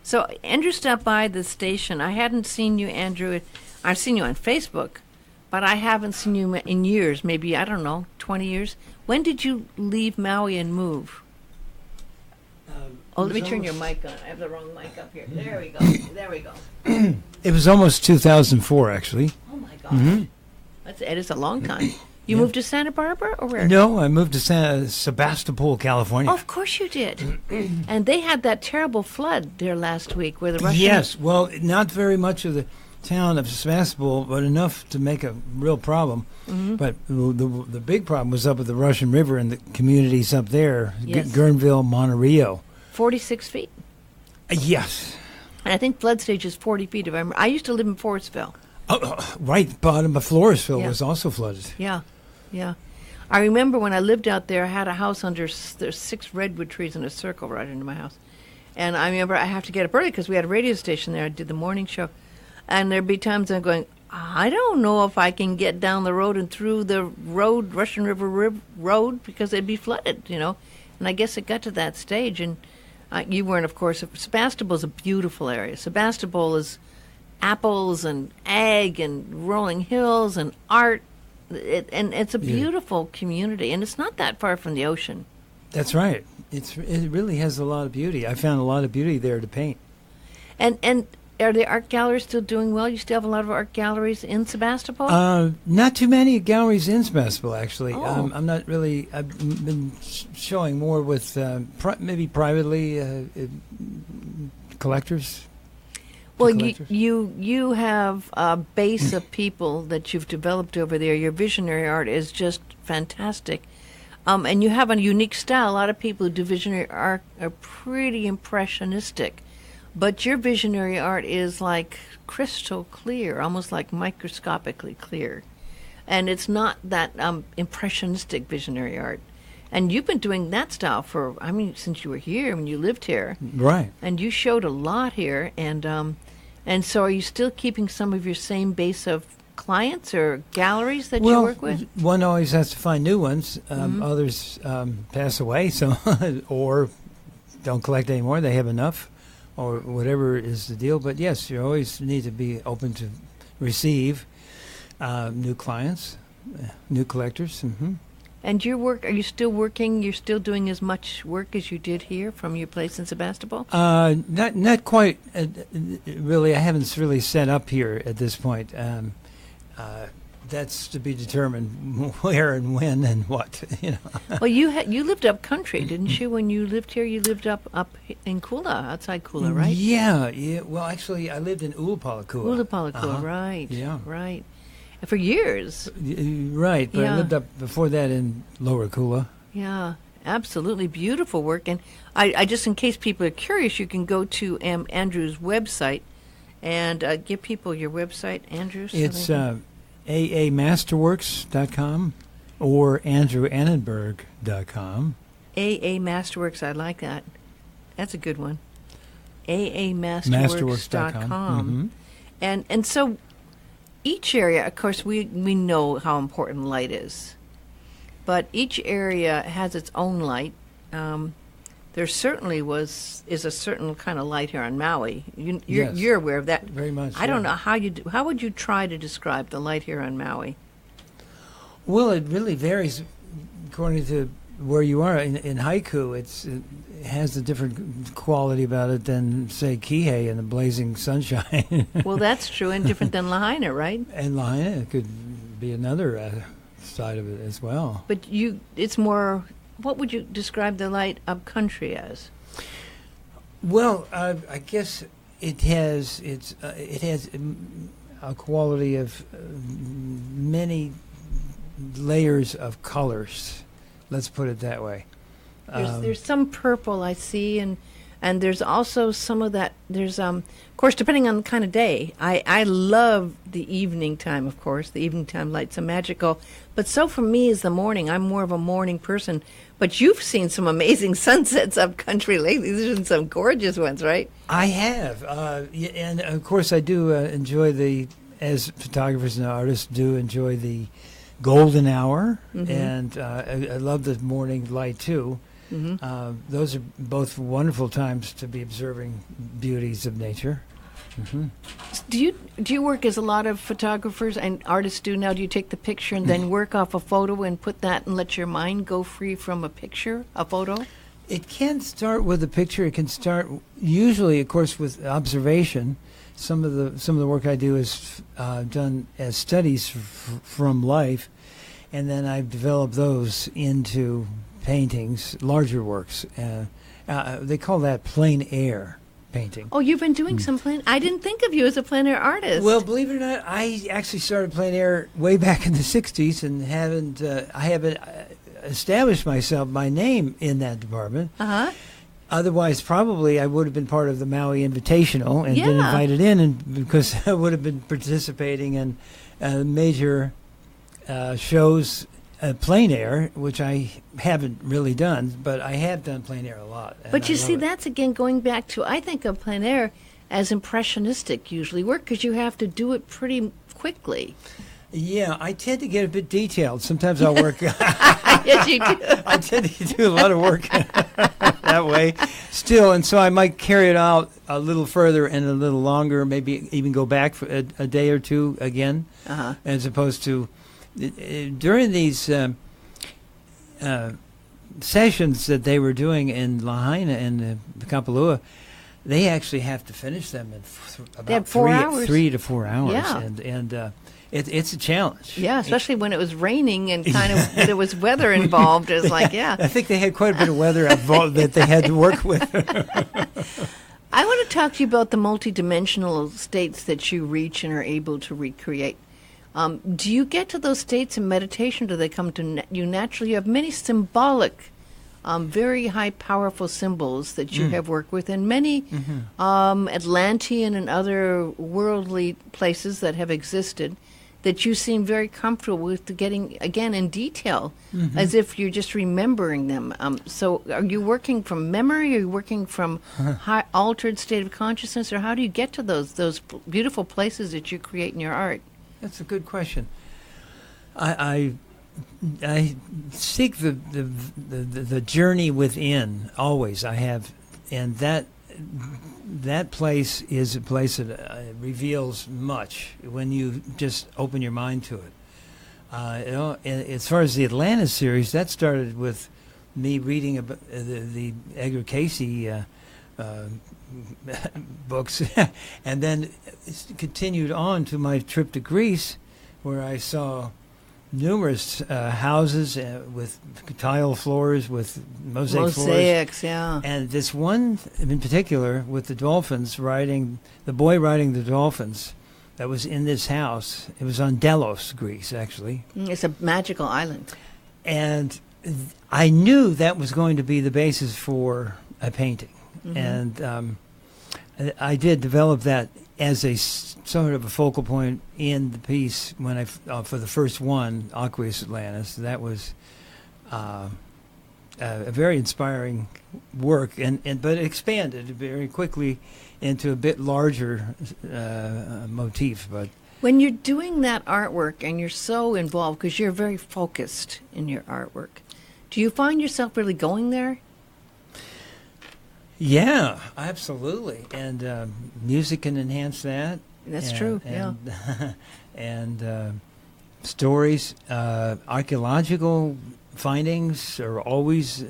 So Andrew stopped by the station. I hadn't seen you, Andrew. I've seen you on Facebook, but I haven't seen you in years, maybe, I don't know, 20 years. When did you leave Maui and move? Let me turn your mic on. I have the wrong mic up here. There we go. There we go. It was almost 2004, actually. Oh, my God. It is a long time. You moved to Santa Barbara or where? No, I moved to Sebastopol, California. Oh, of course you did. And they had that terrible flood there last week where the Russians... Yes, well, not very much of the town of Sebastopol, but enough to make a real problem. But the big problem was up at the Russian River and the communities up there, Yes. Guerneville, Monterio. 46 feet. Yes. And I think flood stage is 40 feet. If I used to live in Forestville. Right bottom of Floresville Yeah. was also flooded. Yeah, yeah. I remember when I lived out there, I had a house there's 6 redwood trees in a circle right into my house. And I remember I have to get up early because we had a radio station there. I did the morning show. And there'd be times I'm going, I don't know if I can get down the road and through the road, Russian River Road, because it'd be flooded, you know. And I guess it got to that stage. And you weren't, of course. Sebastopol is a beautiful area. Sebastopol is apples and egg and rolling hills and art. And it's a beautiful community. And it's not that far from the ocean. That's right. It really has a lot of beauty. I found a lot of beauty there to paint. And are the art galleries still doing well? You still have a lot of art galleries in Sebastopol? Not too many galleries in Sebastopol, actually. Oh. I'm not really... I've been showing more with maybe privately collectors. Well, you have a base of people that you've developed over there. Your visionary art is just fantastic. And you have a unique style. A lot of people who do visionary art are pretty impressionistic. But your visionary art is like crystal clear, almost like microscopically clear. And it's not that impressionistic visionary art. And you've been doing that style since you were here, when you lived here. Right. And you showed a lot here. And so are you still keeping some of your same base of clients or galleries that you work with? One always has to find new ones. Others pass away, so or don't collect anymore. They have enough, or whatever is the deal. But yes, you always need to be open to receive new clients, new collectors. And your work, are you still working? You're still doing as much work as you did here from your place in Sebastopol? Not quite. Really, I haven't really set up here at this point. That's to be determined where and when and what. Well, you lived up country, didn't you? When you lived here, you lived up in Kula, outside Kula, right? Yeah. Well, actually, I lived in Ulapalakua. Right. Yeah. Right. For years. Right, but I lived up before that in Lower Kula. Yeah, absolutely beautiful work. And I just, in case people are curious, you can go to Andrew's website and give people your website, Andrew. It's aamasterworks.com or andrewannenberg.com. Masterworks, I like that. That's a good one. aamasterworks.com. And so each area, of course, we know how important light is, but each area has its own light. There certainly is a certain kind of light here on Maui. You're aware of that. Very much. I don't know how how would you try to describe the light here on Maui? Well, it really varies according to where you are. In haiku, it has a different quality about it than, say, Kihei in the blazing sunshine. Well, that's true, and different than Lahaina, right? And Lahaina, it could be another side of it as well. But it's more. What would you describe the light up country as? Well, I guess it has a quality of many layers of colors. Let's put it that way. There's some purple I see, and there's also some of that. There's of course, depending on the kind of day. I love the evening time, of course. The evening time light's so magical. But so for me is the morning. I'm more of a morning person. But you've seen some amazing sunsets up country lately. There's been some gorgeous ones, right? I have. And of course I do enjoy as photographers and artists do enjoy the golden hour. And I love the morning light too. Those are both wonderful times to be observing beauties of nature. Do you work as a lot of photographers and artists do now? Do you take the picture and then work off a photo and put that and let your mind go free from a photo? It can start with a picture. It can start usually, of course, with observation. Some of the work I do is done as studies from life, and then I've developed those into paintings, larger works. They call that plein air painting. Oh, you've been doing some plein. I didn't think of you as a plein air artist. Well, believe it or not, I actually started plein air way back in the '60s, and I haven't established my name in that department. Otherwise, probably I would have been part of the Maui Invitational and been invited in, and because I would have been participating in major shows, plein air, which I haven't really done, but I have done plein air a lot. But you see, that's again going back to, I think of plein air as impressionistic usually work, because you have to do it pretty quickly. Yeah, I tend to get a bit detailed. Sometimes I'll work. Yes, you do. I tend to do a lot of work that way still, and so I might carry it out a little further and a little longer, maybe even go back for a day or two again, as opposed to during these sessions that they were doing in Lahaina and Kapalua. They actually have to finish them in about 3 to 4 hours, and it's a challenge. Yeah, especially when it was raining and kind of there was weather involved. It was like, I think they had quite a bit of weather involved that they had to work with. I want to talk to you about the multidimensional states that you reach and are able to recreate. Do you get to those states in meditation? Do they come to you naturally? You have many symbolic, very high, powerful symbols that you have worked with, and many Atlantean and other worldly places that have existed that you seem very comfortable with getting, again, in detail, as if you're just remembering them. So are you working from memory? Are you working from high altered state of consciousness? Or how do you get to those beautiful places that you create in your art? That's a good question. I seek the journey within always. I have, and that place is a place that reveals much when you just open your mind to it. As far as the Atlantis series, that started with me reading about the Edgar Cayce books, and then continued on to my trip to Greece, where I saw numerous houses with tile floors, with mosaics, floors. Yeah. And this one in particular with the dolphins the boy riding the dolphins, that was in this house. It was on Delos, Greece, actually. It's a magical island. And I knew that was going to be the basis for a painting. And I did develop that as a sort of a focal point in the piece when I for the first one, Aqueous Atlantis. That was a very inspiring work, but it expanded very quickly into a bit larger motif. But when you're doing that artwork and you're so involved because you're very focused in your artwork, do you find yourself really going there? Yeah, absolutely, and music can enhance that. That's true. And stories, archaeological findings are always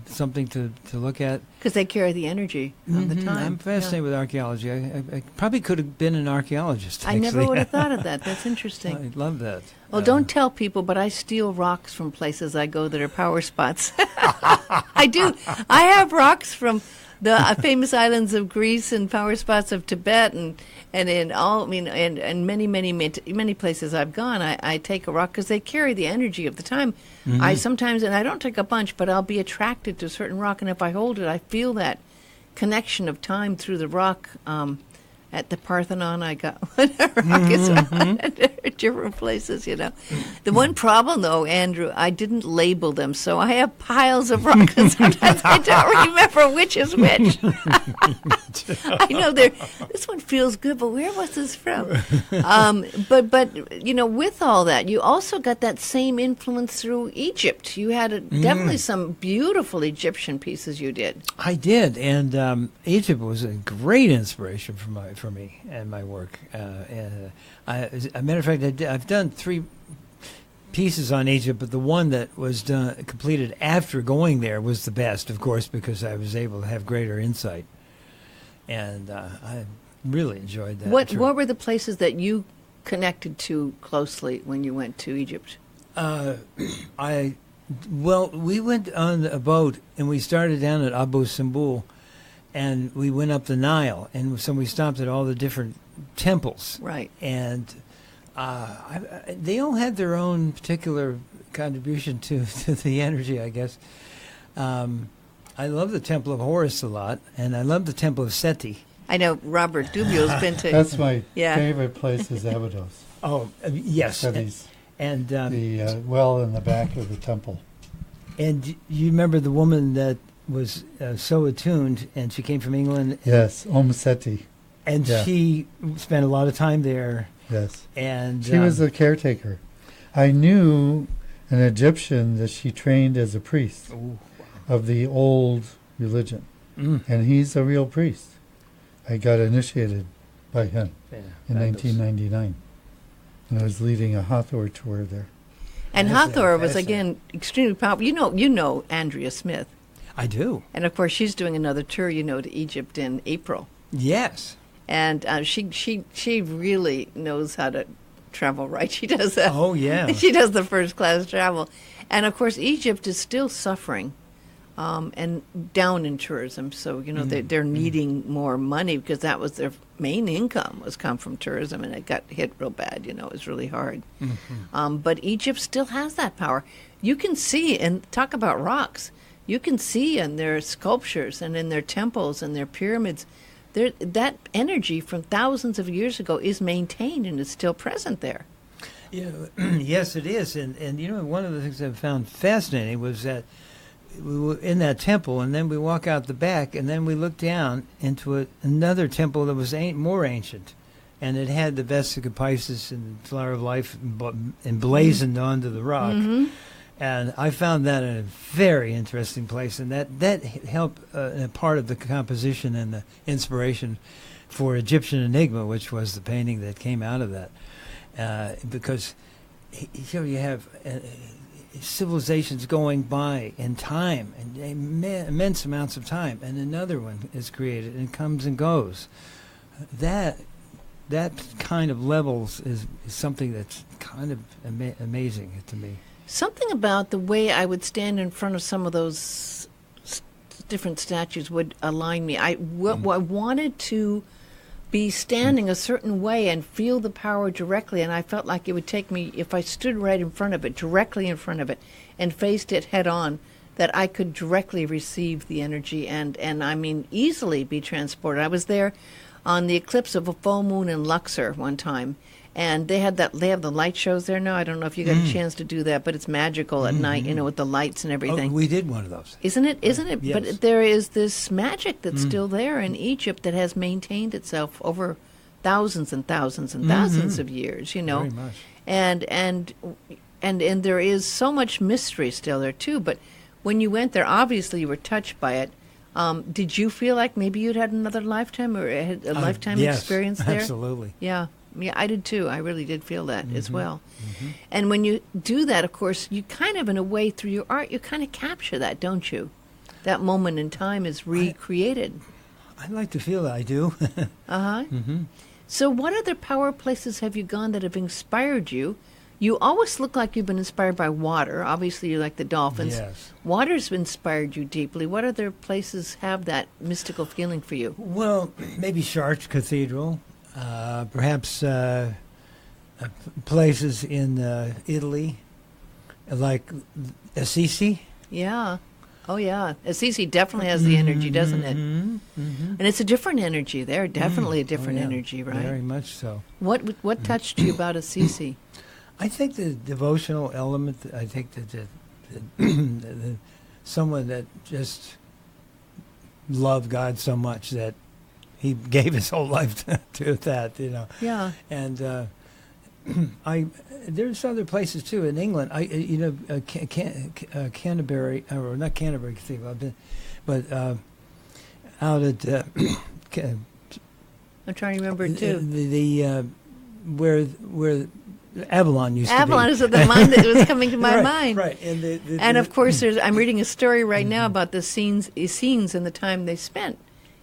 something to look at because they carry the energy of the time. I'm fascinated with archaeology. I probably could have been an archaeologist. I never would have thought of that. That's interesting. I love that. Well, don't tell people, but I steal rocks from places I go that are power spots. I do. I have rocks from the famous islands of Greece and power spots of Tibet and in all, and many places I've gone. I take a rock because they carry the energy of the time. I sometimes, and I don't take a bunch, but I'll be attracted to a certain rock, and if I hold it, I feel that connection of time through the rock. at the Parthenon. I got whatever. Different places, you know. The one problem, though, Andrew, I didn't label them, so I have piles of rocks, and sometimes I don't remember which is which. I know this one feels good, but where was this from? But you know, with all that, you also got that same influence through Egypt. You had definitely some beautiful Egyptian pieces you did. I did, and Egypt was a great inspiration for me and my work. As a matter of fact, I've done 3 pieces on Egypt, but the one that was completed after going there was the best, of course, because I was able to have greater insight. And I really enjoyed that. What were the places that you connected to closely when you went to Egypt? We went on a boat, and we started down at Abu Simbel, and we went up the Nile, and so we stopped at all the different temples. Right. And they all had their own particular contribution to the energy, I guess. I love the Temple of Horus a lot, and I love the Temple of Seti. I know Robert Dubio's been to. That's my favorite place is Abydos. Oh, yes. Seti's, and the well in the back of the temple. And you remember the woman that was so attuned, and she came from England? Yes, Seti. And she spent a lot of time there. Yes. And she was the caretaker. I knew an Egyptian that she trained as a priest of the old religion. And he's a real priest. I got initiated by him in 1999. And I was leading a Hathor tour there. And Hathor was, again, extremely powerful. You know Andrea Smith. I do. And, of course, she's doing another tour, to Egypt in April. Yes. And she really knows how to travel right. She does that. Oh, yeah. She does the first-class travel. And, of course, Egypt is still suffering and down in tourism. So, they're needing more money because that was their main income was come from tourism, and it got hit real bad. It was really hard. But Egypt still has that power. You can see, and talk about rocks, you can see in their sculptures and in their temples and their pyramids, that energy from thousands of years ago is maintained and is still present there. Yes, it is. And one of the things I found fascinating was that we were in that temple, and then we walk out the back, and then we look down into another temple that was more ancient. And it had the Vesica Pisces and Flower of Life emblazoned onto the rock. And I found that a very interesting place, and that helped a part of the composition and the inspiration for Egyptian Enigma, which was the painting that came out of that. Because you have civilizations going by in time, and immense amounts of time, and another one is created and comes and goes. That kind of levels is something that's kind of amazing to me. Something about the way I would stand in front of some of those different statues would align me. I wanted to be standing a certain way and feel the power directly, and I felt like it would take me, if I stood right in front of it, directly in front of it, and faced it head on, that I could directly receive the energy and I mean easily be transported. I was there on the eclipse of a full moon in Luxor one time, and they have the light shows there now. I don't know if you got a chance to do that, but it's magical at night, with the lights and everything. Oh, we did one of those. Isn't it? Yes. But there is this magic that's still there in Egypt that has maintained itself over thousands and thousands and thousands of years, Very much. And there is so much mystery still there too. But when you went there, obviously you were touched by it. Did you feel like maybe you'd had another lifetime or had a lifetime experience there? Absolutely. Yeah, I did too. I really did feel that as well. And when you do that, of course, you kind of, in a way, through your art, you kind of capture that, don't you? That moment in time is recreated. I like to feel that I do. So what other power places have you gone that have inspired you? You always look like you've been inspired by water. Obviously, you like the dolphins. Yes. Water's inspired you deeply. What other places have that mystical feeling for you? Well, maybe Chartres Cathedral, perhaps places in Italy, like Assisi. Yeah. Oh, yeah. Assisi definitely has the energy, doesn't it? Mm-hmm. And it's a different energy there. Definitely a different energy, right? Very much so. What touched you about Assisi? I think the devotional element. I think that the someone that just loved God so much that he gave his whole life to that. Yeah. And there's other places too in England. Canterbury, or not Canterbury Cathedral, but out at I'm trying to remember it too. Where Avalon used to be. Avalon is the mind that was coming to my mind. Right, and of course, I'm reading a story right now about the scenes and the time they spent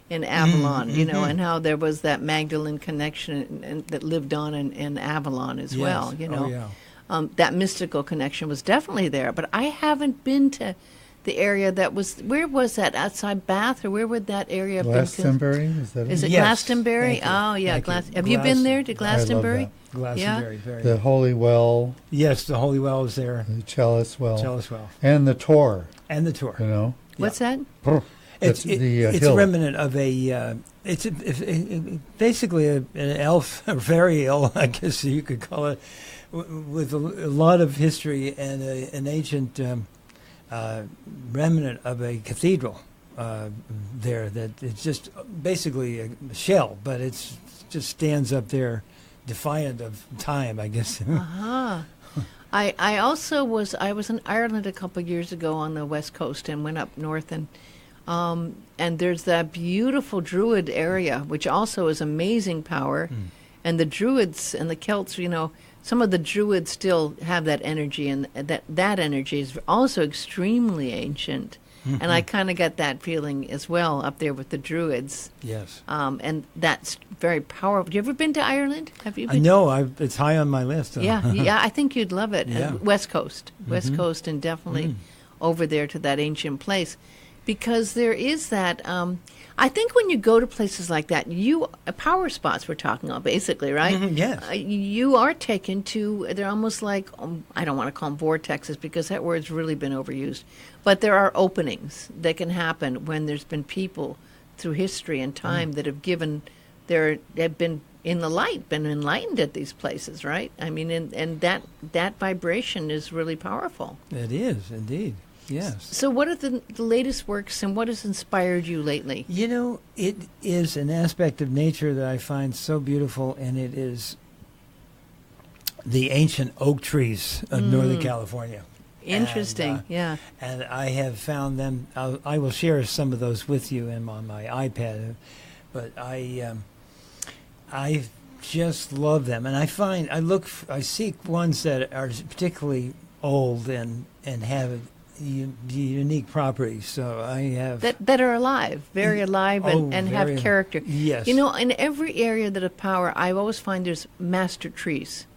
in Avalon, and how there was that Magdalene connection and that lived on in Avalon as well. That mystical connection was definitely there. But I haven't been to the area that was. Where was that? Outside Bath, or where would that area have been? Glastonbury, is it Yes, Glastonbury? Oh, yeah, Have you been there to Glastonbury? Glastonbury, very. The Holy Well. Yes, the Holy Well is there. The Chalice Well. Well. And the Tor. What's that? It's hill. a remnant of a. It's basically an elf, a fairy elf, I guess you could call it, with a lot of history and an ancient remnant of a cathedral there. That it's just basically a shell, but it's just stands up there, defiant of time, I guess. Uh-huh. I also was in Ireland a couple of years ago on the west coast and went up north and there's that beautiful Druid area, which also is amazing power. And the Druids and the Celts, some of the Druids still have that energy, and that energy is also extremely ancient. And I kind of got that feeling as well up there with the Druids. Yes. Mm-hmm. And that's very powerful. Have you ever been to Ireland? Have you been? No, it's high on my list. Yeah, I think you'd love it. Yeah. West Coast, and definitely over there to that ancient place. Because there is that, I think when you go to places like that, power spots we're talking about, basically, right? Yes. You are taken to, they're almost like, I don't want to call them vortexes because that word's really been overused. But there are openings that can happen when there's been people through history and time that have have been in the light, been enlightened at these places, right? I mean, and that vibration is really powerful. It is, indeed. Yes. So what are the latest works and what has inspired you lately? It is an aspect of nature that I find so beautiful, and it is the ancient oak trees of Northern California. Interesting, yeah. And I have found them. I will share some of those with you on my iPad, but I just love them, and I seek ones that are particularly old and have unique properties. So I have that are alive, very alive, and have character. Yes. In every area that of power, I always find there's master trees,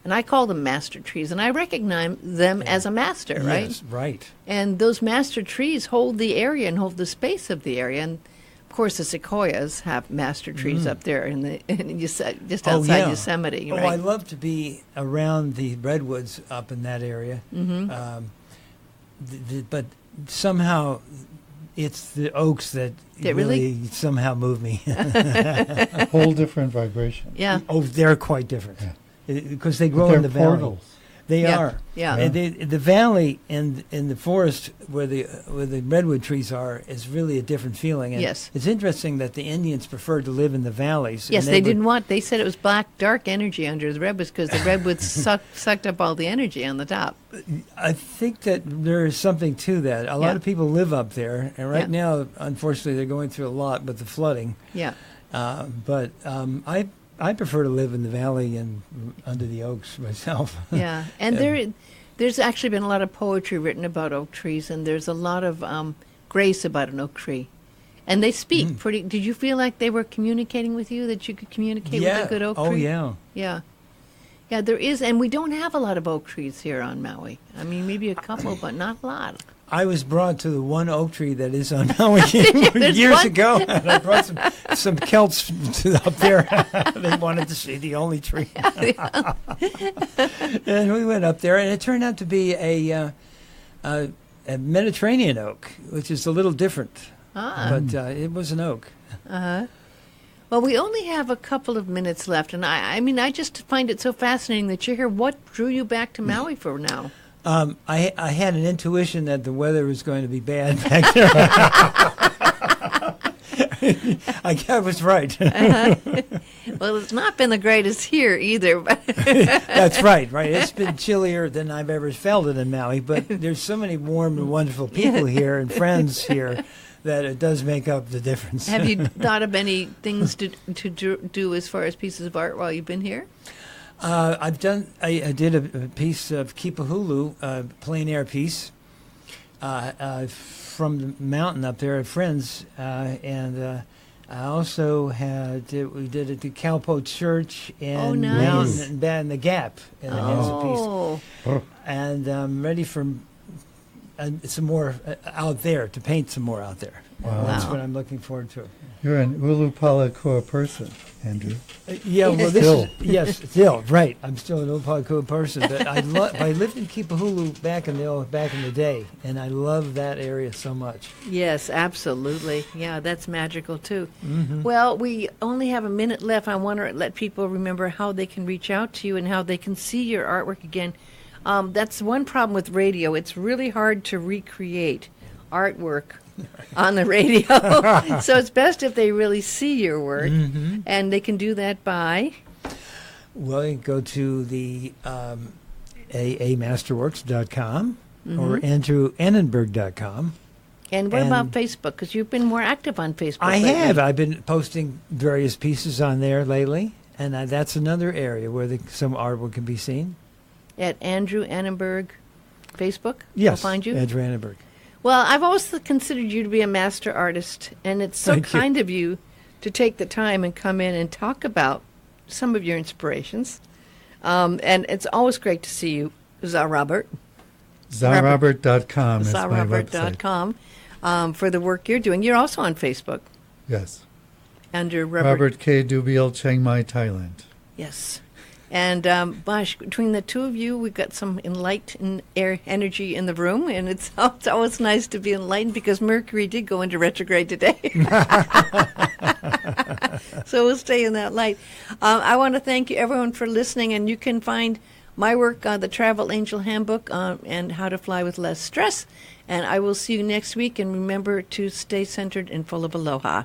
and I call them master trees, and I recognize them as a master, right? Yes, right. And those master trees hold the area and hold the space of the area, and of course the sequoias have master trees up there just outside Yosemite. Right? I love to be around the redwoods up in that area. But somehow it's the oaks that really somehow move me. A whole different vibration. Yeah. Oh, they're quite different. Because they grow in the valley. Portals. They are. Yeah. And the valley and in the forest where the redwood trees are is really a different feeling. And yes. It's interesting that the Indians preferred to live in the valleys. Yes, they said it was black, dark energy under the redwoods because the redwoods sucked up all the energy on the top. I think that there is something to that. A lot of people live up there, and right now, unfortunately, they're going through a lot with the flooding. Yeah. But I prefer to live in the valley and under the oaks myself. Yeah, and there's actually been a lot of poetry written about oak trees, and there's a lot of grace about an oak tree. And they speak pretty. Did you feel like they were communicating with you, that you could communicate with a good oak tree? Oh, yeah. Yeah. Yeah, there is, and we don't have a lot of oak trees here on Maui. I mean, maybe a couple, but not a lot. I was brought to the one oak tree that is on Maui years ago, and I brought some Celts up there. They wanted to see the only tree. And we went up there, and it turned out to be a a Mediterranean oak, which is a little different. But it was an oak. Well, we only have a couple of minutes left, and I mean, I just find it so fascinating that you're here. What drew you back to Maui for now? I had an intuition that the weather was going to be bad back there. I was right. Well, it's not been the greatest here either. That's right. It's been chillier than I've ever felt it in Maui, but there's so many warm and wonderful people here and friends here that it does make up the difference. Have you thought of any things to do as far as pieces of art while you've been here? I did a piece of Kipahulu, a plein air piece, from the mountain up there at Friends, and I also we did it at the Calpo Church and Mountain and the Gap, and that's a piece. And I'm ready for some more out there, to paint some more out there. Wow. That's what I'm looking forward to. You're an Ulupalakua person, Andrew. Yeah, well, still, right. I'm still an Ulupalakua person, but I lived in Kipahulu back in the day, and I love that area so much. Yes, absolutely. Yeah, that's magical too. Mm-hmm. Well, we only have a minute left. I want to let people remember how they can reach out to you and how they can see your artwork again. That's one problem with radio. It's really hard to recreate artwork on the radio. So it's best if they really see your work, and they can do that by? Well, you go to the aamasterworks.com or andrewannenberg.com. And what about Facebook? Because you've been more active on Facebook lately. have. I've been posting various pieces on there lately, and that's another area where some artwork can be seen. At Andrew Annenberg Facebook? Yes, I'll find you? Andrew Annenberg. Well, I've always considered you to be a master artist, and it's so kind of you to take the time and come in and talk about some of your inspirations. And it's always great to see you, Zarobert. Zarobert.com is my website. Zarobert.com for the work you're doing. You're also on Facebook. Yes. Under Robert K. Dubiel, Chiang Mai, Thailand. Yes. And, between the two of you, we've got some enlightened energy in the room, and it's always nice to be enlightened because Mercury did go into retrograde today. So we'll stay in that light. I want to thank you, everyone, for listening, and you can find my work on the Travel Angel Handbook and How to Fly with Less Stress. And I will see you next week, and remember to stay centered and full of aloha.